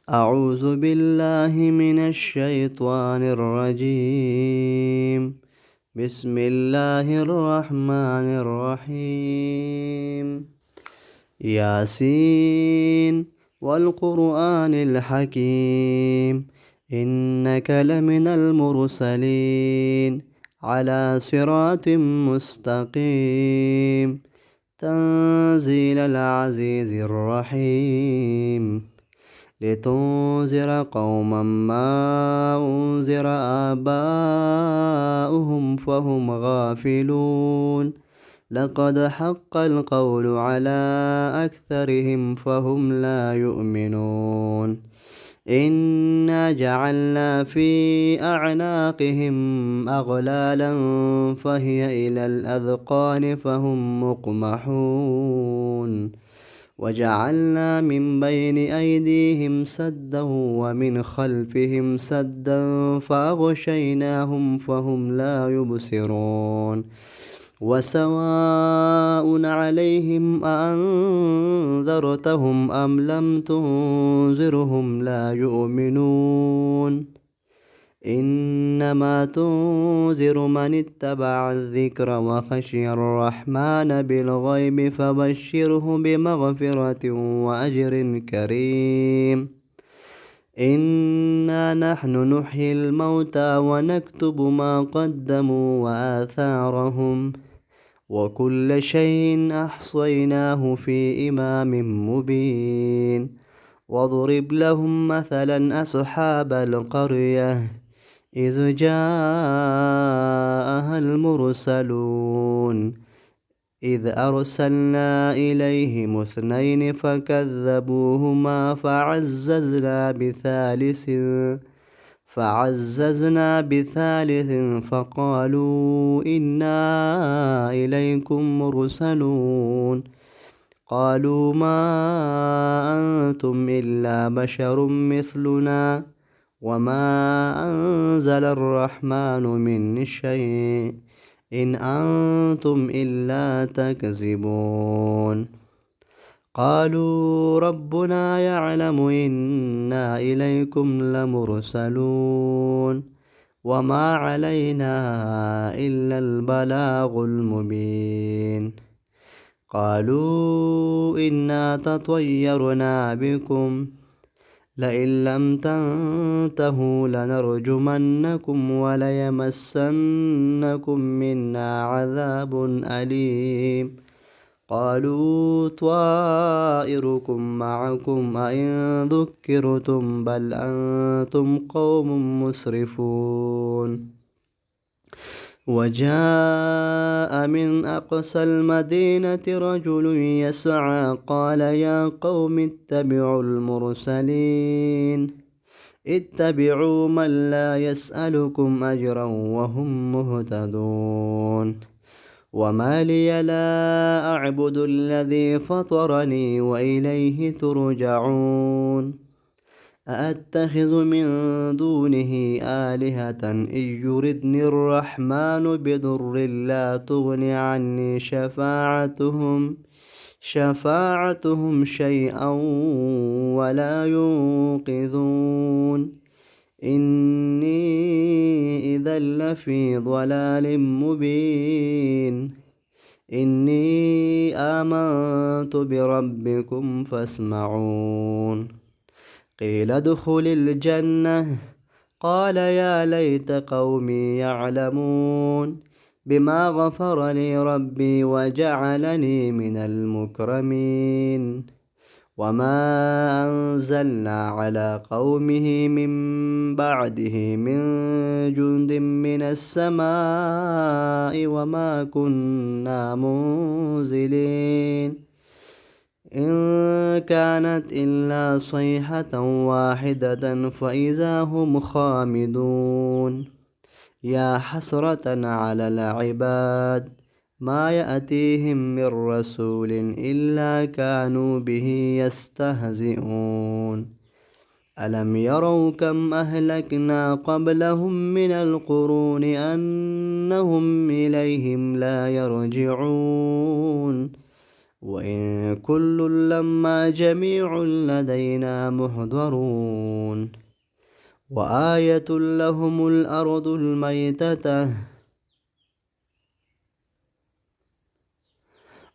أعوذ بالله من الشيطان الرجيم. بسم الله الرحمن الرحيم. ياسين والقرآن الحكيم، إنك لمن المرسلين على صراط مستقيم، تنزيل العزيز الرحيم، لتنذر قوما ما أنذر آباؤهم فهم غافلون. لقد حق القول على أكثرهم فهم لا يؤمنون. إنا جعلنا في أعناقهم أغلالا فهي إلى الأذقان فهم مقمحون. وجعلنا من بين أيديهم سدا ومن خلفهم سدا فأغشيناهم فهم لا يبصرون. وسواء عليهم أأنذرتهم أم لم تنذرهم لا يؤمنون. إنما تنذر من اتبع الذكر وخشي الرحمن بالغيب فبشره بمغفرة وأجر كريم. إنا نحن نحيي الموتى ونكتب ما قدموا وآثارهم، وكل شيء أحصيناه في إمام مبين. واضرب لهم مثلا أصحاب القرية إذ جاءها المرسلون إذ أرسلنا إليهم اثنين فكذبوهما فعززنا بثالث فقالوا إنا إليكم مرسلون. قالوا ما أنتم إلا بشر مثلنا وما أنزل الرحمن من شيء إن أنتم إلا تكذبون. قالوا ربنا يعلم إنا إليكم لمرسلون وما علينا إلا البلاغ المبين. قالوا إنا تطيرنا بكم لئن لم تنتهوا لنرجمنكم وليمسنكم منا عذاب أليم. قالوا طائركم معكم أئن ذكرتم بل أنتم قوم مسرفون. وجاء من أقصى المدينة رجل يسعى قال يا قوم اتبعوا المرسلين اتبعوا من لا يسألكم أجرا وهم مهتدون. وما لي لا أعبد الذي فطرني وإليه ترجعون. أأتخذ من دونه آلهة إن يردني الرحمن بضر لا تغن عني شفاعتهم شيئا ولا ينقذون. إني إذا لفي ضلال مبين. إني آمنت بربكم فاسمعون. قيل ادخل الجنة قال يا ليت قومي يعلمون بما غفر لي ربي وجعلني من المكرمين. وما أنزلنا على قومه من بعده من جند من السماء وما كنا منزلين. إن كانت إلا صيحة واحدة فإذا هم خامدون. يا حسرة على العباد ما يأتيهم من رسول إلا كانوا به يستهزئون. ألم يروا كم أهلكنا قبلهم من القرون أنهم إليهم لا يرجعون. وإن كل لما جميع لدينا محضرون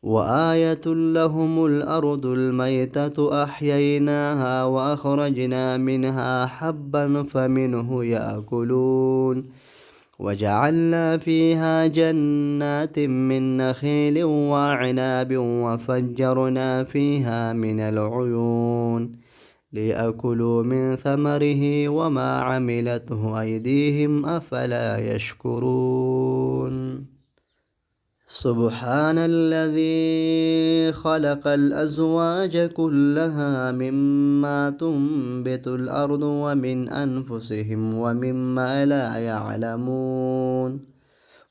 وآية لهم الأرض الميتة أحييناها وأخرجنا منها حبا فمنه يأكلون وجعلنا فيها جنات من نخيل وعناب وفجرنا فيها من العيون ليأكلوا من ثمره وما عملته أيديهم أفلا يشكرون سبحان الذي خلق الأزواج كلها مما تنبت الأرض ومن أنفسهم ومما لا يعلمون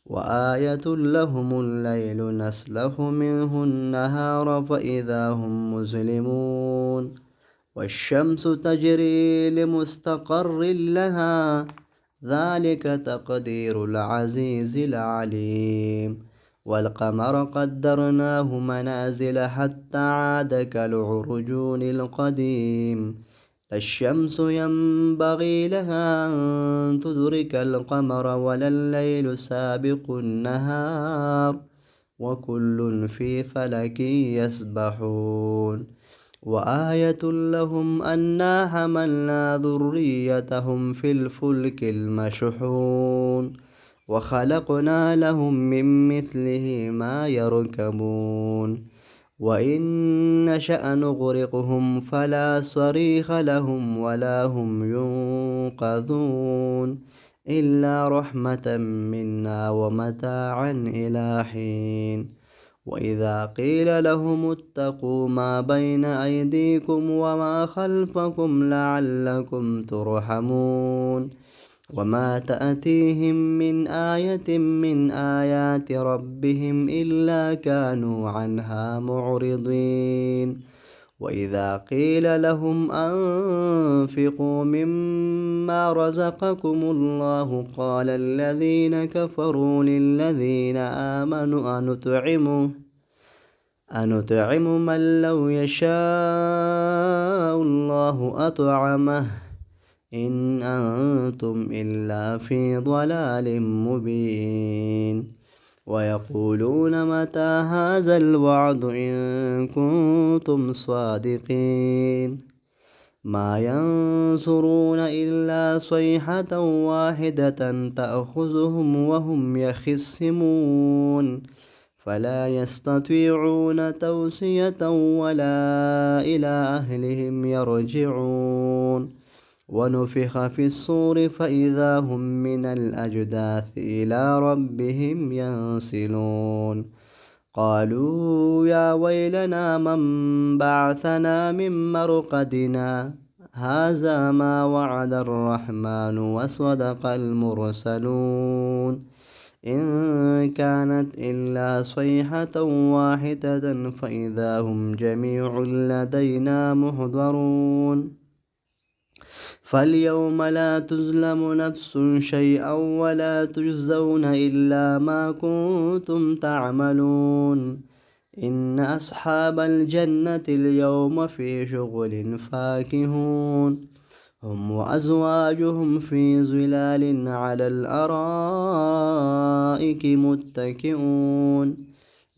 وآية لهم الليل نسلخ منه النهار فإذا هم مظلمون والشمس تجري لمستقر لها ذلك تقدير العزيز العليم والقمر قدرناه منازل حتى عاد كالعرجون القديم الشمس ينبغي لها أن تدرك القمر ولا الليل سابق النهار وكل في فلك يسبحون وآية لهم أنا حملنا ذريتهم في الفلك المشحون وخلقنا لهم من مثله ما يركبون وإن نشأ نغرقهم فلا صريخ لهم ولا هم ينقذون إلا رحمة منا ومتاعا إلى حين وإذا قيل لهم اتقوا ما بين أيديكم وما خلفكم لعلكم ترحمون وما تأتيهم من آية من آيات ربهم إلا كانوا عنها معرضين وإذا قيل لهم أنفقوا مما رزقكم الله قال الذين كفروا للذين آمنوا أنطعم من لو يشاء الله أطعمه إن أنتم إلا في ضلال مبين ويقولون متى هذا الوعد إن كنتم صادقين ما ينظرون إلا صيحة واحدة تأخذهم وهم يخصمون فلا يستطيعون توصية ولا إلى أهلهم يرجعون ونفخ في الصور فإذا هم من الأجداث إلى ربهم ينسلون قالوا يا ويلنا من بعثنا من مرقدنا هذا ما وعد الرحمن وصدق المرسلون إن كانت إلا صيحة واحدة فإذا هم جميع لدينا محضرون فاليوم لا تظلم نفس شيئا ولا تجزون إلا ما كنتم تعملون إن أصحاب الجنة اليوم في شغل فاكهون هم وأزواجهم في ظلال على الأرائك متكئون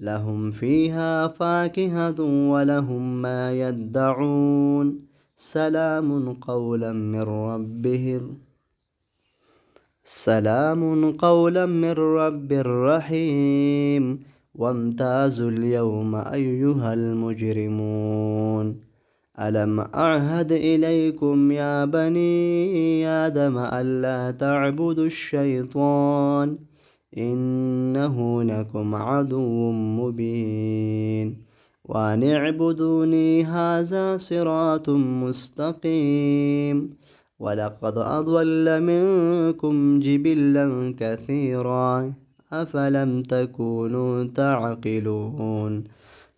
لهم فيها فاكهة ولهم ما يدعون سلام قولا من رب رحيم وامتازوا اليوم أيها المجرمون ألم أعهد إليكم يا بني آدم ألا تعبدوا الشيطان إنه لكم عدو مبين وأن اعبدوني هذا صراط مستقيم ولقد أضل منكم جبلا كثيرا أفلم تكونوا تعقلون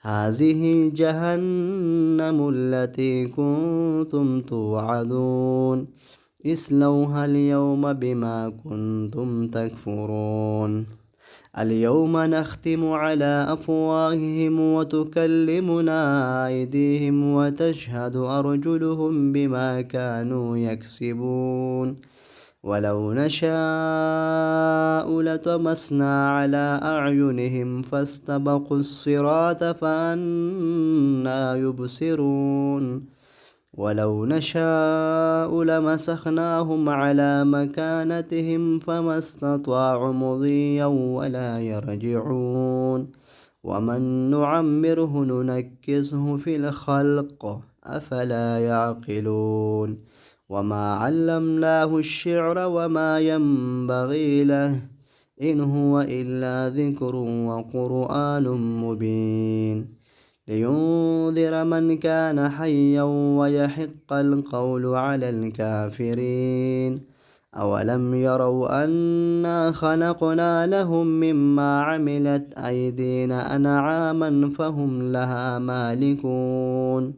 هذه جهنم التي كنتم توعدون اصلوها اليوم بما كنتم تكفرون اليوم نختم على أفواههم وتكلمنا أيديهم وتشهد أرجلهم بما كانوا يكسبون ولو نشاء لطمسنا على أعينهم فاستبقوا الصراط فأنى يبصرون ولو نشاء لمسخناهم على مكانتهم فما استطاعوا مضيا ولا يرجعون ومن نعمره ننكسه في الخلق أفلا يعقلون وما علمناه الشعر وما ينبغي له إن هو إلا ذكر وقرآن مبين لينذر من كان حيا ويحق القول على الكافرين أولم يروا أنا خلقنا لهم مما عملت أيدينا أنعاما فهم لها مالكون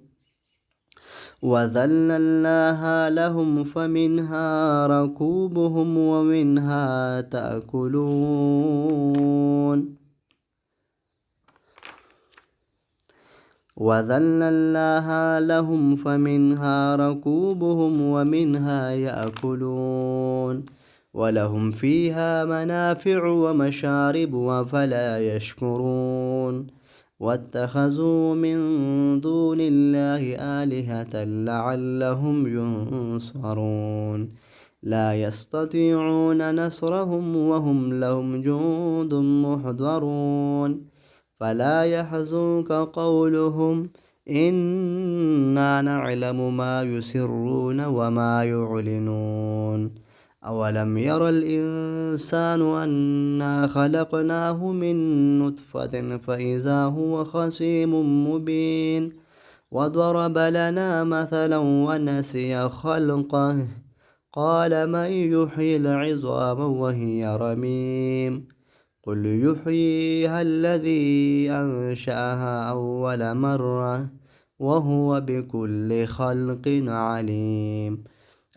وذللناها لهم فمنها ركوبهم ومنها تأكلون وذللناها لهم فمنها ركوبهم ومنها يأكلون ولهم فيها منافع ومشارب أفلا يشكرون واتخذوا من دون الله آلهة لعلهم ينصرون لا يستطيعون نصرهم وهم لهم جند محضرون فلا يحزنك قولهم إنا نعلم ما يسرون وما يعلنون أولم ير الإنسان أنا خلقناه من نطفة فإذا هو خصيم مبين وضرب لنا مثلا ونسي خلقه قال من يحيي العظام وهي رميم قل يحييها الذي أنشأها أول مرة وهو بكل خلق عليم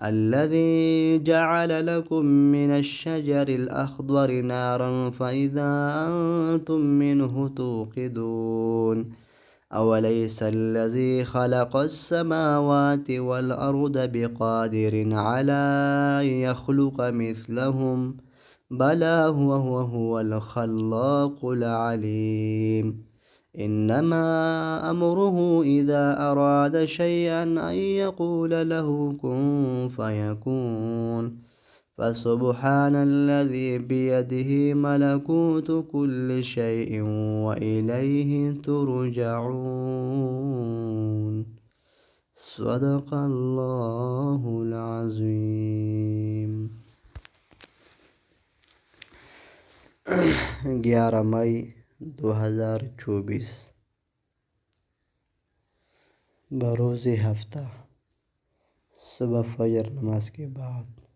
الذي جعل لكم من الشجر الأخضر نارا فإذا أنتم منه توقدون أوليس الذي خلق السماوات والأرض بقادر على أن يخلق مثلهم بلى هو الخلاق العليم إنما أمره إذا أراد شيئا أن يقول له كن فيكون فسبحان الذي بيده ملكوت كل شيء وإليه ترجعون صدق الله العظيم 11 मई 2024 बरोज़ हफ्ता सुबह फजर नमाज के बाद